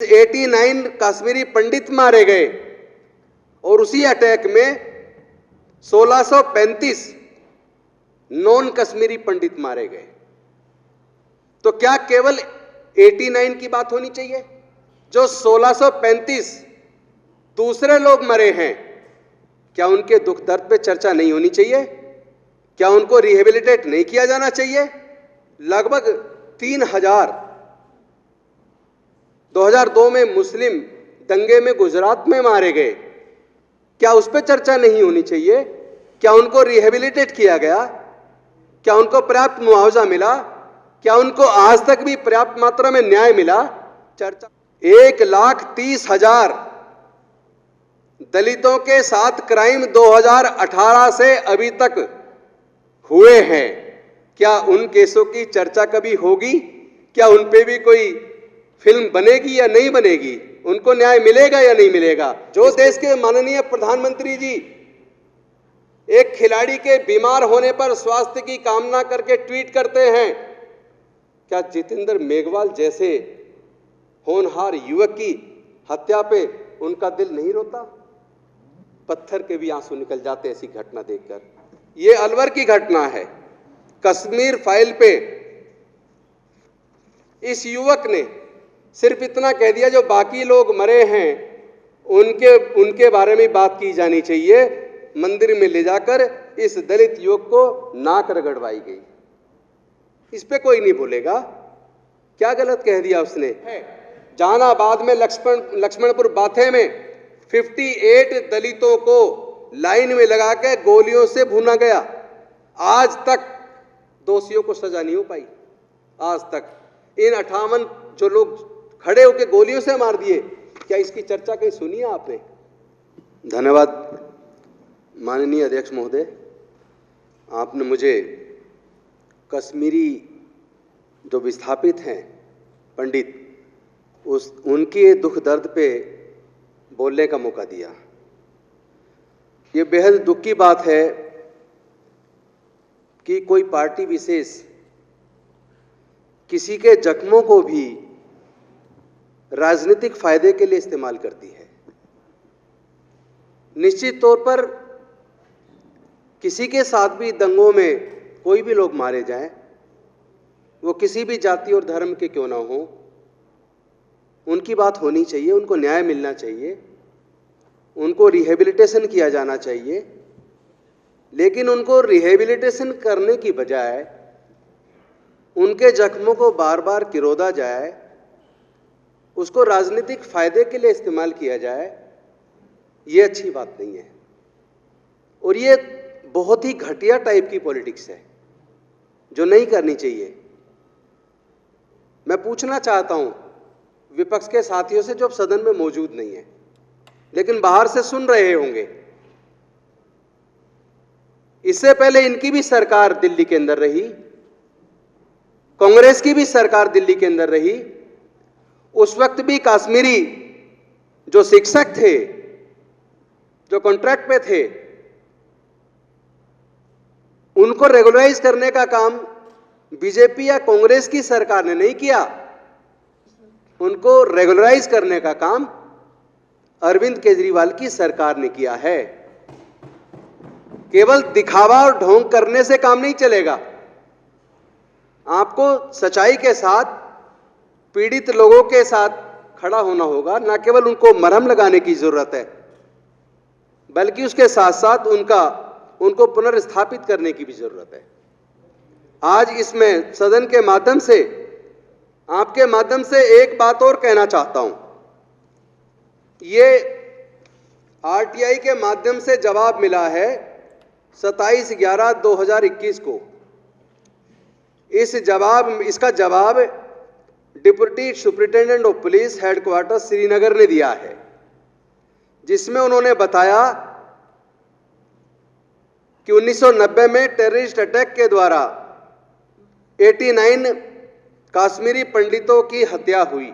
89 कश्मीरी पंडित मारे गए और उसी अटैक में 1635 नॉन कश्मीरी पंडित मारे गए। तो क्या केवल 89 की बात होनी चाहिए? जो 1635 दूसरे लोग मरे हैं, क्या उनके दुख दर्द पे चर्चा नहीं होनी चाहिए? क्या उनको रिहेबिलिटेट नहीं किया जाना चाहिए? लगभग 3000 2002 में मुस्लिम दंगे में गुजरात में मारे गए, क्या उस पर चर्चा नहीं होनी चाहिए? क्या उनको रिहेबिलिटेट किया गया? क्या उनको पर्याप्त मुआवजा मिला? क्या उनको आज तक भी पर्याप्त मात्रा में न्याय मिला? चर्चा 1,30,000 दलितों के साथ क्राइम 2018 से अभी तक हुए हैं। क्या उन केसों की चर्चा कभी होगी? क्या उन पे भी कोई फिल्म बनेगी या नहीं बनेगी? उनको न्याय मिलेगा या नहीं मिलेगा? जो देश के माननीय प्रधानमंत्री जी एक खिलाड़ी के बीमार होने पर स्वास्थ्य की कामना करके ट्वीट करते हैं, क्या जितेंद्र मेघवाल जैसे होनहार युवक की हत्या पे उनका दिल नहीं रोता? पत्थर के भी आंसू निकल जाते ऐसी घटना देखकर। यह अलवर की घटना है। कश्मीर फाइल पे इस युवक ने सिर्फ इतना कह दिया, जो बाकी लोग मरे हैं उनके बारे में बात की जानी चाहिए। मंदिर में ले जाकर इस दलित युवक को नाक रगड़वाई गई। इस पे कोई नहीं बोलेगा। क्या गलत कह दिया उसने? जहानाबाद में लक्ष्मणपुर बाथे में 58 दलितों को लाइन में लगाकर गोलियों से भूना गया। आज तक दोषियों को सजा नहीं हो पाई। आज तक इन 58 जो लोग खड़े होकर गोलियों से मार दिए, क्या इसकी चर्चा कहीं सुनी है आपने? धन्यवाद माननीय अध्यक्ष महोदय, आपने मुझे कश्मीरी जो विस्थापित हैं पंडित उनके दुख दर्द पे बोलने का मौका दिया। ये बेहद दुख की बात है कि कोई पार्टी विशेष किसी के जख्मों को भी राजनीतिक फायदे के लिए इस्तेमाल करती है। निश्चित तौर पर किसी के साथ भी दंगों में कोई भी लोग मारे जाएं, वो किसी भी जाति और धर्म के क्यों ना हो, उनकी बात होनी चाहिए, उनको न्याय मिलना चाहिए, उनको रिहेबिलिटेशन किया जाना चाहिए। लेकिन उनको रिहेबिलिटेशन करने की बजाय उनके जख्मों को बार बार किरोदा जाए, उसको राजनीतिक फायदे के लिए इस्तेमाल किया जाए, ये अच्छी बात नहीं है। और ये बहुत ही घटिया टाइप की पॉलिटिक्स है जो नहीं करनी चाहिए। मैं पूछना चाहता हूं विपक्ष के साथियों से, जो अब सदन में मौजूद नहीं है लेकिन बाहर से सुन रहे होंगे, इससे पहले इनकी भी सरकार दिल्ली के अंदर रही, कांग्रेस की भी सरकार दिल्ली के अंदर रही। उस वक्त भी कश्मीरी जो शिक्षक थे, जो कॉन्ट्रैक्ट पे थे, उनको रेगुलराइज करने का काम बीजेपी या कांग्रेस की सरकार ने नहीं किया। उनको रेगुलराइज करने का काम अरविंद केजरीवाल की सरकार ने किया है। केवल दिखावा और ढोंग करने से काम नहीं चलेगा। आपको सच्चाई के साथ पीड़ित लोगों के साथ खड़ा होना होगा। न केवल उनको मरहम लगाने की जरूरत है, बल्कि उसके साथ साथ उनको पुनर्स्थापित करने की भी जरूरत है। आज इसमें सदन के माध्यम से, आपके माध्यम से एक बात और कहना चाहता हूं। ये आरटीआई के माध्यम से जवाब मिला है 27/11/2021 को। इसका जवाब deputy superintendent of police headquarter Srinagar ने दिया है, जिसमें उन्होंने बताया कि 1990 में टेररिस्ट अटैक के द्वारा 89 कश्मीरी पंडितों की हत्या हुई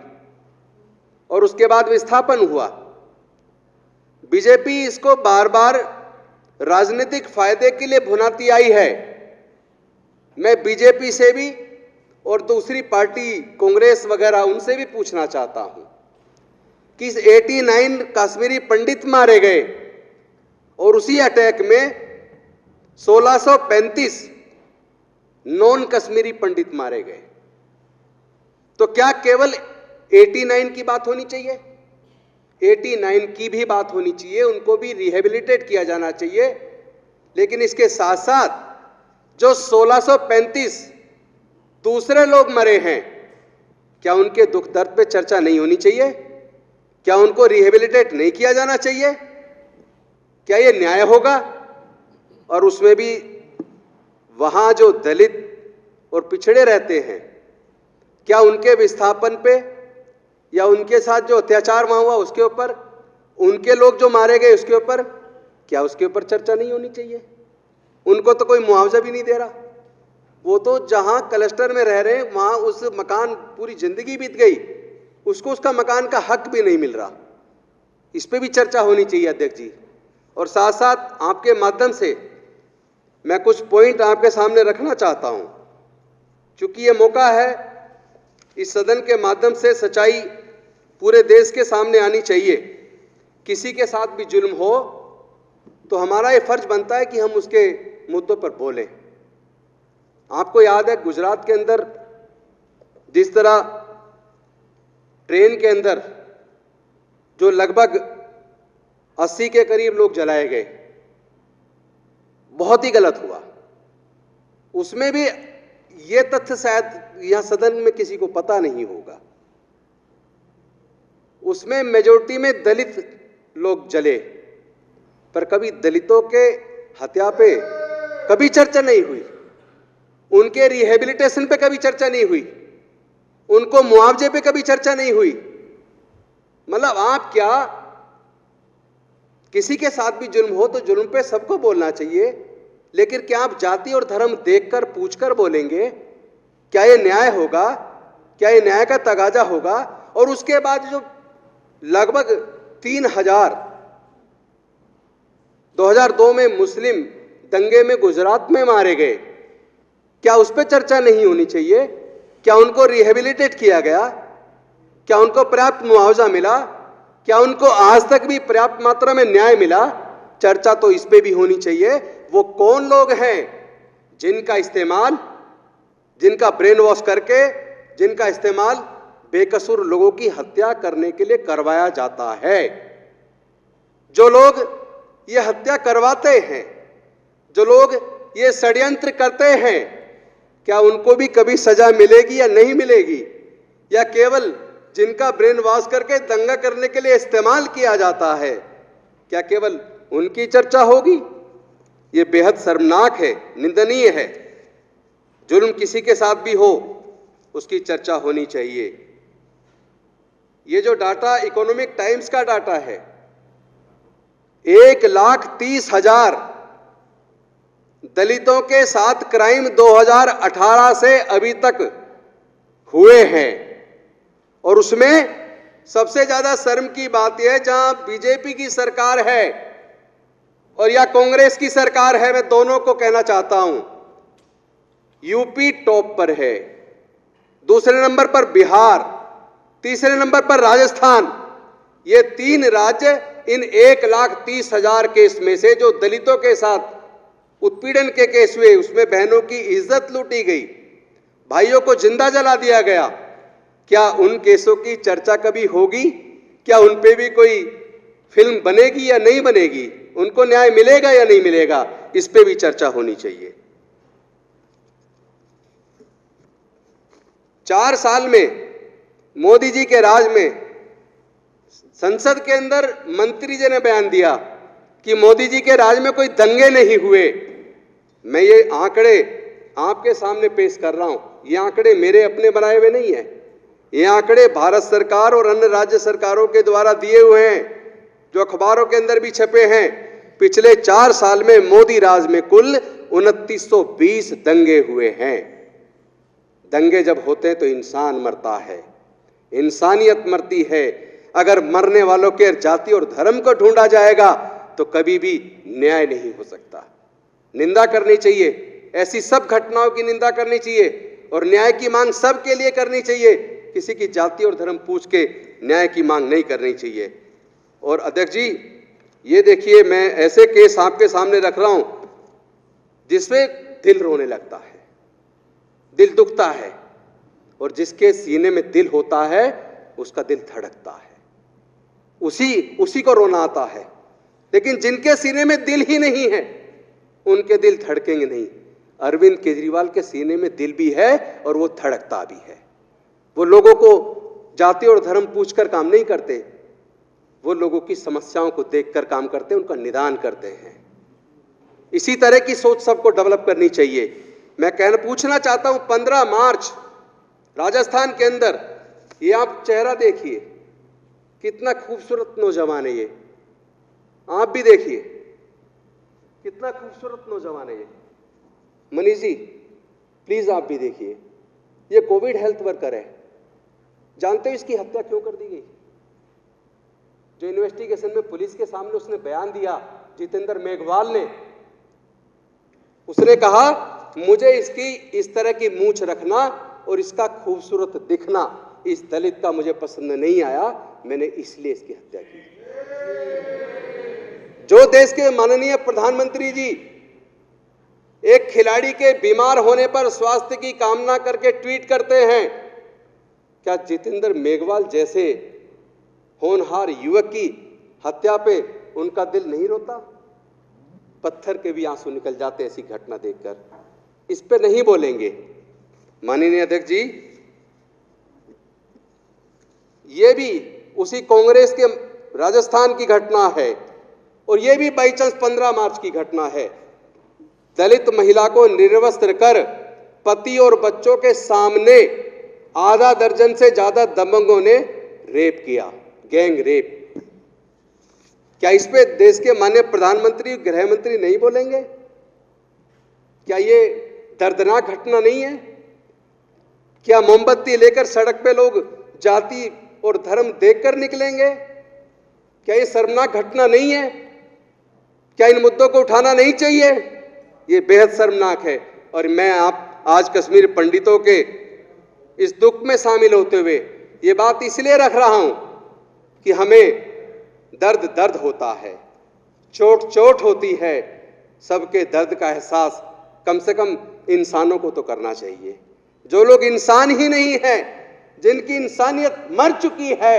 और उसके बाद विस्थापन हुआ। बीजेपी इसको बार बार राजनीतिक फायदे के लिए भुनाती आई है। मैं बीजेपी से भी और दूसरी पार्टी कांग्रेस वगैरह उनसे भी पूछना चाहता हूं कि 89 कश्मीरी पंडित मारे गए और उसी अटैक में 1635 नॉन कश्मीरी पंडित मारे गए। तो क्या केवल 89 की बात होनी चाहिए? 89 की भी बात होनी चाहिए, उनको भी रिहेबिलिटेट किया जाना चाहिए। लेकिन इसके साथ साथ जो 1635 दूसरे लोग मरे हैं, क्या उनके दुख दर्द पे चर्चा नहीं होनी चाहिए? क्या उनको रिहेबिलिटेट नहीं किया जाना चाहिए? क्या ये न्याय होगा? और उसमें भी वहां जो दलित और पिछड़े रहते हैं, क्या उनके विस्थापन पे या उनके साथ जो अत्याचार वहां हुआ उसके ऊपर, उनके लोग जो मारे गए उसके ऊपर, क्या उसके ऊपर चर्चा नहीं होनी चाहिए? उनको तो कोई मुआवजा भी नहीं दे रहा। वो तो जहां क्लस्टर में रह रहे हैं वहां उस मकान पूरी जिंदगी बीत गई, उसको उसका मकान का हक भी नहीं मिल रहा। इस पे भी चर्चा होनी चाहिए अध्यक्ष जी। और साथ साथ आपके माध्यम से मैं कुछ पॉइंट आपके सामने रखना चाहता हूं। चूंकि ये मौका है, इस सदन के माध्यम से सच्चाई पूरे देश के सामने आनी चाहिए। किसी के साथ भी जुल्म हो तो हमारा ये फर्ज बनता है कि हम उसके मुद्दों पर बोलें। आपको याद है गुजरात के अंदर जिस तरह ट्रेन के अंदर जो लगभग 80 के करीब लोग जलाए गए, बहुत ही गलत हुआ। उसमें भी ये तथ्य शायद यहां सदन में किसी को पता नहीं होगा, उसमें मेजॉरिटी में दलित लोग जले, पर कभी दलितों के हत्या पे कभी चर्चा नहीं हुई, उनके रिहेबिलिटेशन पे कभी चर्चा नहीं हुई, उनको मुआवजे पे कभी चर्चा नहीं हुई। मतलब आप क्या, किसी के साथ भी जुल्म हो तो जुल्म पे सबको बोलना चाहिए, लेकिन क्या आप जाति और धर्म देखकर पूछकर बोलेंगे? क्या ये न्याय होगा? क्या ये न्याय का तगाजा होगा? और उसके बाद जो लगभग 3000 2002 में मुस्लिम दंगे में गुजरात में मारे गए, क्या उस पर चर्चा नहीं होनी चाहिए? क्या उनको रिहेबिलिटेट किया गया? क्या उनको पर्याप्त मुआवजा मिला? क्या उनको आज तक भी पर्याप्त मात्रा में न्याय मिला? चर्चा तो इस पे भी होनी चाहिए। वो कौन लोग हैं जिनका इस्तेमाल, जिनका ब्रेन वॉश करके, जिनका इस्तेमाल बेकसूर लोगों की हत्या करने के लिए करवाया जाता है? जो लोग ये हत्या करवाते हैं, जो लोग ये षड्यंत्र करते हैं, क्या उनको भी कभी सजा मिलेगी या नहीं मिलेगी? या केवल जिनका ब्रेन वॉश करके दंगा करने के लिए इस्तेमाल किया जाता है, क्या केवल उनकी चर्चा होगी? ये बेहद शर्मनाक है, निंदनीय है। जुल्म किसी के साथ भी हो उसकी चर्चा होनी चाहिए। ये जो डाटा इकोनॉमिक टाइम्स का डाटा है, 1,30,000 दलितों के साथ क्राइम 2018 से अभी तक हुए हैं। और उसमें सबसे ज्यादा शर्म की बात यह है, जहां बीजेपी की सरकार है और या कांग्रेस की सरकार है, मैं दोनों को कहना चाहता हूं, यूपी टॉप पर है, दूसरे नंबर पर बिहार, तीसरे नंबर पर राजस्थान। ये 3 राज्य इन 1,30,000 केस में से जो दलितों के साथ उत्पीड़न के केस हुए, उसमें बहनों की इज्जत लूटी गई, भाइयों को जिंदा जला दिया गया, क्या उन केसों की चर्चा कभी होगी? क्या उन पे भी कोई फिल्म बनेगी या नहीं बनेगी? उनको न्याय मिलेगा या नहीं मिलेगा? इस पे भी चर्चा होनी चाहिए। 4 साल में मोदी जी के राज में संसद के अंदर मंत्री जी ने बयान दिया कि मोदी जी के राज में कोई दंगे नहीं हुए। मैं ये आंकड़े आपके सामने पेश कर रहा हूं, ये आंकड़े मेरे अपने बनाए हुए नहीं है, ये आंकड़े भारत सरकार और अन्य राज्य सरकारों के द्वारा दिए हुए हैं, जो अखबारों के अंदर भी छपे हैं। पिछले 4 साल में मोदी राज में कुल 2920 दंगे हुए हैं। दंगे जब होते हैं तो इंसान मरता है, इंसानियत मरती है। अगर मरने वालों के जाति और धर्म को ढूंढा जाएगा तो कभी भी न्याय नहीं हो सकता। निंदा करनी चाहिए, ऐसी सब घटनाओं की निंदा करनी चाहिए और न्याय की मांग सबके लिए करनी चाहिए। किसी की जाति और धर्म पूछ के न्याय की मांग नहीं करनी चाहिए। और अध्यक्ष जी, ये देखिए, मैं ऐसे केस आपके सामने रख रहा हूं जिसमें दिल रोने लगता है, दिल दुखता है, और जिसके सीने में दिल होता है उसका दिल धड़कता है, उसी को रोना आता है। लेकिन जिनके सीने में दिल ही नहीं है उनके दिल धड़केंगे नहीं। अरविंद केजरीवाल के सीने में दिल भी है और वो धड़कता भी है। वो लोगों को जाति और धर्म पूछकर काम नहीं करते, वो लोगों की समस्याओं को देखकर काम करते हैं, उनका निदान करते हैं। इसी तरह की सोच सबको डेवलप करनी चाहिए। मैं पूछना चाहता हूं, 15 मार्च राजस्थान के अंदर, ये आप चेहरा देखिए, कितना खूबसूरत नौजवान है ये, आप भी देखिए कितना खूबसूरत नौजवान है ये। मनीष जी प्लीज आप भी देखिए, ये कोविड हेल्थ वर्कर है। जानते हो इसकी हत्या क्यों कर दी गई? जो इन्वेस्टिगेशन में पुलिस के सामने उसने बयान दिया, जितेंद्र मेघवाल ने, उसने कहा मुझे इसकी इस तरह की मूंछ रखना और इसका खूबसूरत दिखना इस दलित का मुझे पसंद नहीं आया, मैंने इसलिए इसकी हत्या की। जो देश के माननीय प्रधानमंत्री जी एक खिलाड़ी के बीमार होने पर स्वास्थ्य की कामना करके ट्वीट करते हैं, क्या जितेंद्र मेघवाल जैसे होनहार युवक की हत्या पे उनका दिल नहीं रोता? पत्थर के भी आंसू निकल जाते ऐसी घटना देखकर। इस पे नहीं बोलेंगे। माननीय अध्यक्ष जी, ये भी उसी कांग्रेस के राजस्थान की घटना है और ये भी बाई चांस 15 मार्च की घटना है। दलित महिला को निर्वस्त्र कर पति और बच्चों के सामने आधा दर्जन से ज्यादा दबंगों ने रेप किया, गैंग रेप। क्या इस पे देश के माननीय प्रधानमंत्री, गृह मंत्री नहीं बोलेंगे? क्या ये दर्दनाक घटना नहीं है? क्या मोमबत्ती लेकर सड़क पे लोग जाति और धर्म देखकर निकलेंगे? क्या ये शर्मनाक घटना नहीं है? क्या इन मुद्दों को उठाना नहीं चाहिए? ये बेहद शर्मनाक है। और मैं आप आज कश्मीर पंडितों के इस दुख में शामिल होते हुए ये बात इसलिए रख रहा हूं कि हमें दर्द होता है, चोट होती है। सबके दर्द का एहसास कम से कम इंसानों को तो करना चाहिए। जो लोग इंसान ही नहीं है, जिनकी इंसानियत मर चुकी है,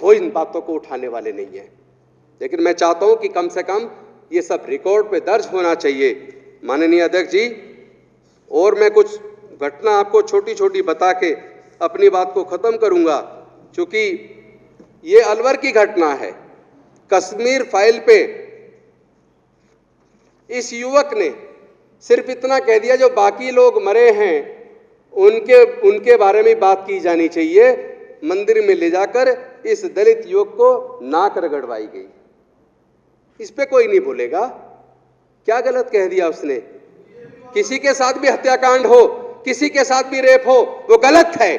वो इन बातों को उठाने वाले नहीं है। लेकिन मैं चाहता हूं कि कम से कम ये सब रिकॉर्ड पे दर्ज होना चाहिए। माननीय अध्यक्ष जी, और मैं कुछ घटना आपको छोटी छोटी बता के अपनी बात को खत्म करूंगा, क्योंकि ये अलवर की घटना है। कश्मीर फाइल पे इस युवक ने सिर्फ इतना कह दिया, जो बाकी लोग मरे हैं उनके बारे में बात की जानी चाहिए। मंदिर में ले जाकर इस दलित युवक को नाक रगड़वाई गई। इस पे कोई नहीं बोलेगा। क्या गलत कह दिया उसने? किसी के साथ भी हत्याकांड हो, किसी के साथ भी रेप हो, वो गलत है।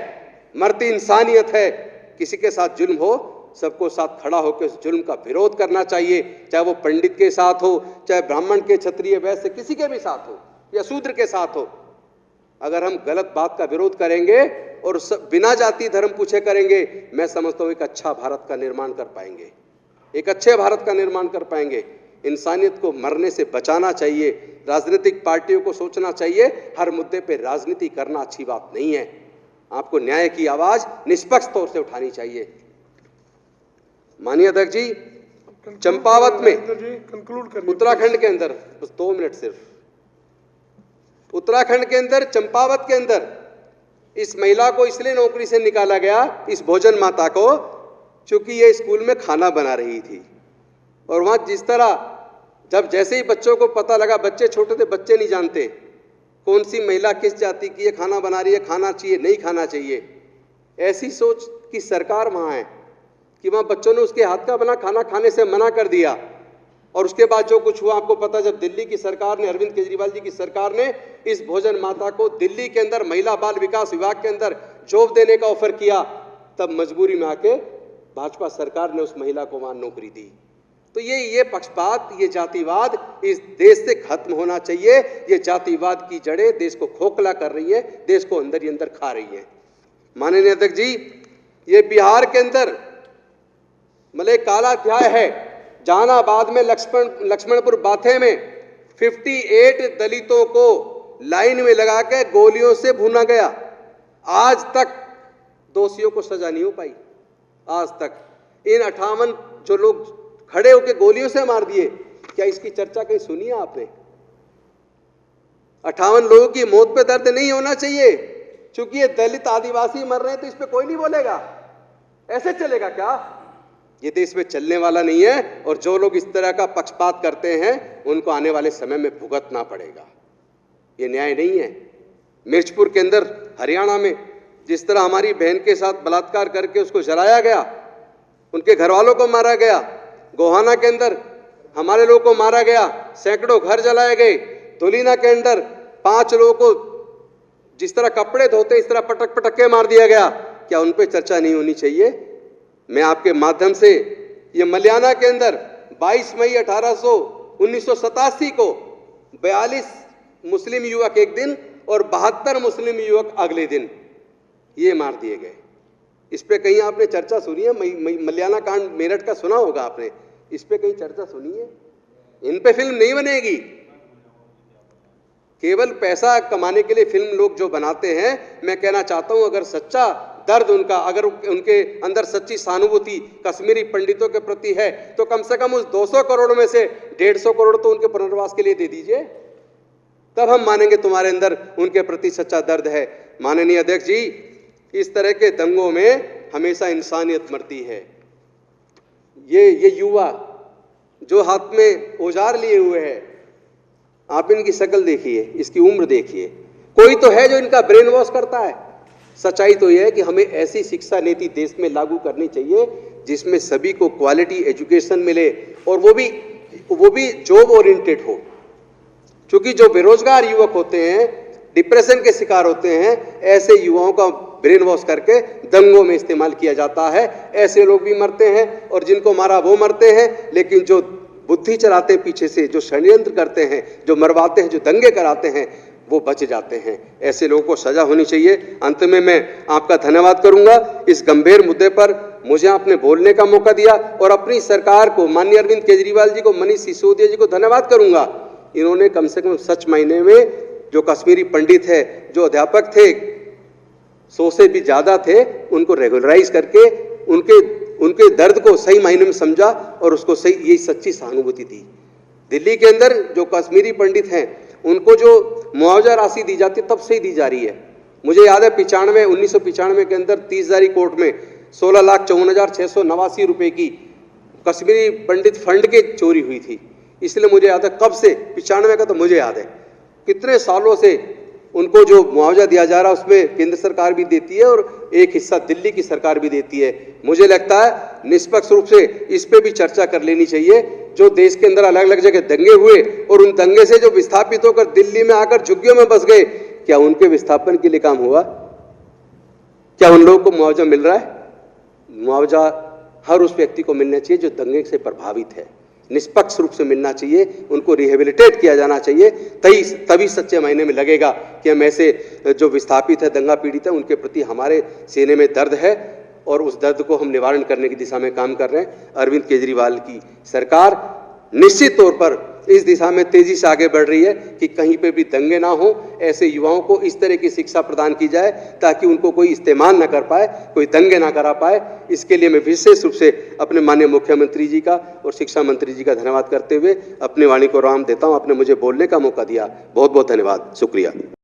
मरती इंसानियत है। किसी के साथ जुल्म हो, सबको साथ खड़ा होकर उस जुल्म का विरोध करना चाहिए, चाहे वो पंडित के साथ हो, चाहे ब्राह्मण के, क्षत्रिय, वैश्य, किसी के भी साथ हो, या शूद्र के साथ हो। अगर हम गलत बात का विरोध करेंगे और बिना जाति धर्म पूछे करेंगे, मैं समझता हूं एक अच्छा भारत का निर्माण कर पाएंगे, एक अच्छे भारत का निर्माण कर पाएंगे। इंसानियत को मरने से बचाना चाहिए। राजनीतिक पार्टियों को सोचना चाहिए हर मुद्दे पे राजनीति करना अच्छी बात नहीं है। आपको न्याय की आवाज निष्पक्ष तौर से उठानी चाहिए। माननीय अध्यक्ष जी, चंपावत में उत्तराखंड के अंदर, बस 2 मिनट सिर्फ, उत्तराखंड के अंदर चंपावत के अंदर इस महिला को इसलिए नौकरी से निकाला गया, इस भोजन माता को, क्योंकि ये स्कूल में खाना बना रही थी। और वहां जिस तरह जैसे ही बच्चों को पता लगा, बच्चे छोटे थे, बच्चे नहीं जानते कौन सी महिला किस जाति की है, खाना बना रही है, खाना चाहिए नहीं खाना चाहिए, ऐसी सोच की सरकार वहां है कि वहां बच्चों ने उसके हाथ का बना खाना खाने से मना कर दिया। और उसके बाद जो कुछ हुआ आपको पता, जब दिल्ली की सरकार ने, अरविंद केजरीवाल जी की सरकार ने इस भोजन माता को दिल्ली के अंदर महिला बाल विकास विभाग के अंदर जॉब देने का ऑफर किया, तब मजबूरी में आके भाजपा सरकार ने उस महिला को वहां नौकरी दी। तो ये पक्षपात, ये जातिवाद इस देश से खत्म होना चाहिए। ये जातिवाद की जड़ें देश को खोखला कर रही है, देश को अंदर ही अंदर खा रही है। माननीय अध्यक्ष जी, ये बिहार के अंदर मतलब एक काला अध्याय है। जहानाबाद में लक्ष्मणपुर बाथे में 58 दलितों को लाइन में लगा के गोलियों से भूना गया। आज तक दोषियों को सजा नहीं हो पाई। आज तक इन 58 जो लोग खड़े होकर गोलियों से मार दिए, क्या इसकी चर्चा कहीं सुनी है आपने? 58 लोगों की मौत पे दर्द नहीं होना चाहिए, क्योंकि ये दलित आदिवासी मर रहे हैं तो इस पे कोई नहीं बोलेगा। ऐसे चलेगा क्या? ये देश में चलने वाला नहीं है। और जो लोग इस तरह का पक्षपात करते हैं उनको आने वाले समय में भुगतना पड़ेगा। ये न्याय नहीं है। मिर्चपुर के अंदर हरियाणा में जिस तरह हमारी बहन के साथ बलात्कार करके उसको जलाया गया, उनके घर वालों को मारा गया। गोहाना के अंदर हमारे लोगों को मारा गया, सैकड़ों घर जलाए गए। धुलीना के अंदर 5 लोगों को जिस तरह कपड़े धोते इस तरह पटक पटक के मार दिया गया। क्या उन पे चर्चा नहीं होनी चाहिए? मैं आपके माध्यम से ये मलियाना के अंदर 22 मई 1987 को 42 मुस्लिम युवक एक दिन और 72 मुस्लिम युवक अगले दिन ये मार दिए गए। इस पे कहीं आपने चर्चा सुनी है? मलियाना कांड मेरठ का सुना होगा आपने, इस पे कहीं चर्चा सुनी है? इन पे फिल्म नहीं बनेगी। केवल पैसा कमाने के लिए फिल्म लोग जो बनाते हैं, मैं कहना चाहता हूं अगर सच्चा दर्द उनका, अगर उनके अंदर सच्ची सहानुभूति कश्मीरी पंडितों के प्रति है, तो कम से कम उस 200 करोड़ में से 150 करोड़ तो उनके पुनर्वास के लिए दे दीजिए। तब हम मानेंगे तुम्हारे अंदर उनके प्रति सच्चा दर्द है। माननीय अध्यक्ष जी, इस तरह के दंगों में हमेशा इंसानियत मरती है। ये युवा जो हाथ में औजार लिए हुए है, आप इनकी शक्ल देखिए, इसकी उम्र देखिए। कोई तो है जो इनका ब्रेन वॉश करता है। सच्चाई तो यह है कि हमें ऐसी शिक्षा नीति देश में लागू करनी चाहिए जिसमें सभी को क्वालिटी एजुकेशन मिले, और वो भी जॉब ओरिएंटेड हो। क्योंकि जो बेरोजगार युवक होते हैं, डिप्रेशन के शिकार होते हैं, ऐसे युवाओं का ब्रेन वॉश करके दंगों में इस्तेमाल किया जाता है। ऐसे लोग भी मरते हैं और जिनको मारा वो मरते हैं, लेकिन जो बुद्धि चलाते हैं पीछे से, जो षड्यंत्र करते हैं, जो मरवाते हैं, जो दंगे कराते हैं, वो बच जाते हैं। ऐसे लोगों को सजा होनी चाहिए। अंत में मैं आपका धन्यवाद करूंगा, इस गंभीर मुद्दे पर मुझे आपने बोलने का मौका दिया, और अपनी सरकार को, माननीय अरविंद केजरीवाल जी को, मनीष सिसोदिया जी को धन्यवाद करूंगा। इन्होंने कम से कम सच मायने में जो कश्मीरी पंडित है, जो अध्यापक थे 100 से भी ज्यादा थे, उनको रेगुलराइज करके उनके दर्द को सही मायने में समझा और उसको सही, यही सच्ची सहानुभूति दी। दिल्ली के अंदर जो कश्मीरी पंडित हैं उनको जो मुआवजा राशि दी जाती है तब से ही दी जा रही है। मुझे याद है 1995 के अंदर 30 हज़ारी कोर्ट में 16,54,689 रुपए की कश्मीरी पंडित फंड की चोरी हुई थी। इसलिए मुझे याद है कब से, 95 का तो मुझे याद है, कितने सालों से उनको जो मुआवजा दिया जा रहा है उसमें केंद्र सरकार भी देती है और एक हिस्सा दिल्ली की सरकार भी देती है। मुझे लगता है निष्पक्ष रूप से इस पे भी चर्चा कर लेनी चाहिए। जो देश के अंदर अलग अलग जगह दंगे हुए और उन दंगे से जो विस्थापित होकर दिल्ली में आकर झुग्गियों में बस गए, क्या उनके विस्थापन के लिए काम हुआ? क्या उन लोगों को मुआवजा मिल रहा है? मुआवजा हर उस व्यक्ति को मिलना चाहिए जो दंगे से प्रभावित है, निष्पक्ष रूप से मिलना चाहिए, उनको रिहेबिलिटेट किया जाना चाहिए। तभी सच्चे मायने में लगेगा कि हम ऐसे जो विस्थापित है, दंगा पीड़ित है, उनके प्रति हमारे सीने में दर्द है और उस दर्द को हम निवारण करने की दिशा में काम कर रहे हैं। अरविंद केजरीवाल की सरकार निश्चित तौर पर इस दिशा में तेजी से आगे बढ़ रही है कि कहीं पे भी दंगे ना हो, ऐसे युवाओं को इस तरह की शिक्षा प्रदान की जाए ताकि उनको कोई इस्तेमाल ना कर पाए, कोई दंगे ना करा पाए। इसके लिए मैं विशेष रूप से अपने माननीय मुख्यमंत्री जी का और शिक्षा मंत्री जी का धन्यवाद करते हुए अपनी वाणी को राम देता हूं। आपने मुझे बोलने का मौका दिया, बहुत बहुत धन्यवाद, शुक्रिया।